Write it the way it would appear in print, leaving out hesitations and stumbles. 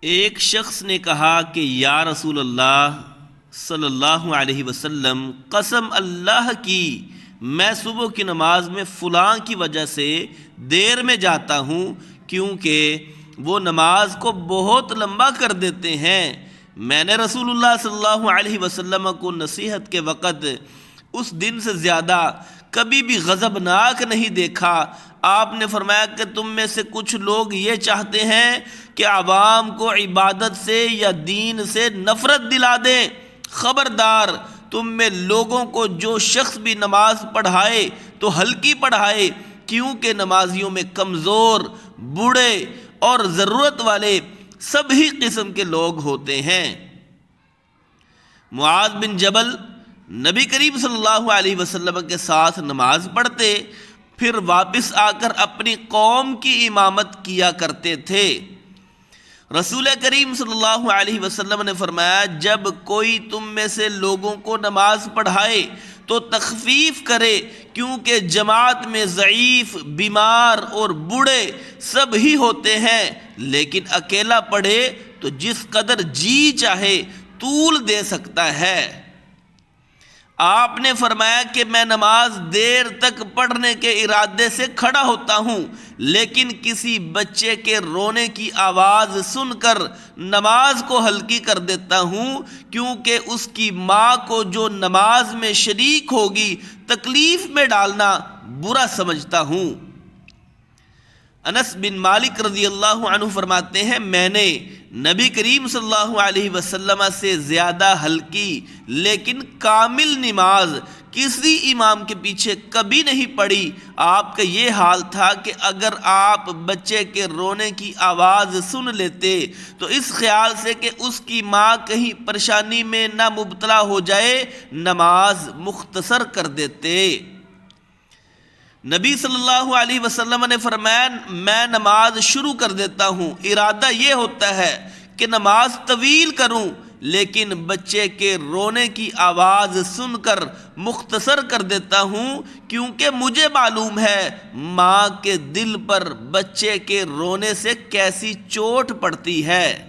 ایک شخص نے کہا کہ یا رسول اللہ صلی اللہ علیہ وسلم، قسم اللہ کی میں صبح کی نماز میں فلاں کی وجہ سے دیر میں جاتا ہوں، کیونکہ وہ نماز کو بہت لمبا کر دیتے ہیں۔ میں نے رسول اللہ صلی اللہ علیہ وسلم کو نصیحت کے وقت اس دن سے زیادہ کبھی بھی غضبناک نہیں دیکھا۔ آپ نے فرمایا کہ تم میں سے کچھ لوگ یہ چاہتے ہیں کہ عوام کو عبادت سے یا دین سے نفرت دلا دیں۔ خبردار، تم میں لوگوں کو جو شخص بھی نماز پڑھائے تو ہلکی پڑھائے، کیونکہ نمازیوں میں کمزور، بوڑھے اور ضرورت والے سبھی قسم کے لوگ ہوتے ہیں۔ معاذ بن جبل نبی کریم صلی اللہ علیہ وسلم کے ساتھ نماز پڑھتے، پھر واپس آ کر اپنی قوم کی امامت کیا کرتے تھے۔ رسول کریم صلی اللہ علیہ وسلم نے فرمایا، جب کوئی تم میں سے لوگوں کو نماز پڑھائے تو تخفیف کرے، کیونکہ جماعت میں ضعیف، بیمار اور بوڑھے سب ہی ہوتے ہیں، لیکن اکیلا پڑھے تو جس قدر جی چاہے طول دے سکتا ہے۔ آپ نے فرمایا کہ میں نماز دیر تک پڑھنے کے ارادے سے کھڑا ہوتا ہوں، لیکن کسی بچے کے رونے کی آواز سن کر نماز کو ہلکی کر دیتا ہوں، کیونکہ اس کی ماں کو جو نماز میں شریک ہوگی تکلیف میں ڈالنا برا سمجھتا ہوں۔ انس بن مالک رضی اللہ عنہ فرماتے ہیں، میں نے نبی کریم صلی اللہ علیہ وسلم سے زیادہ ہلکی لیکن کامل نماز کسی امام کے پیچھے کبھی نہیں پڑھی۔ آپ کا یہ حال تھا کہ اگر آپ بچے کے رونے کی آواز سن لیتے تو اس خیال سے کہ اس کی ماں کہیں پریشانی میں نہ مبتلا ہو جائے، نماز مختصر کر دیتے۔ نبی صلی اللہ علیہ وسلم نے فرمایا، میں نماز شروع کر دیتا ہوں، ارادہ یہ ہوتا ہے کہ نماز طویل کروں، لیکن بچے کے رونے کی آواز سن کر مختصر کر دیتا ہوں، کیونکہ مجھے معلوم ہے ماں کے دل پر بچے کے رونے سے کیسی چوٹ پڑتی ہے۔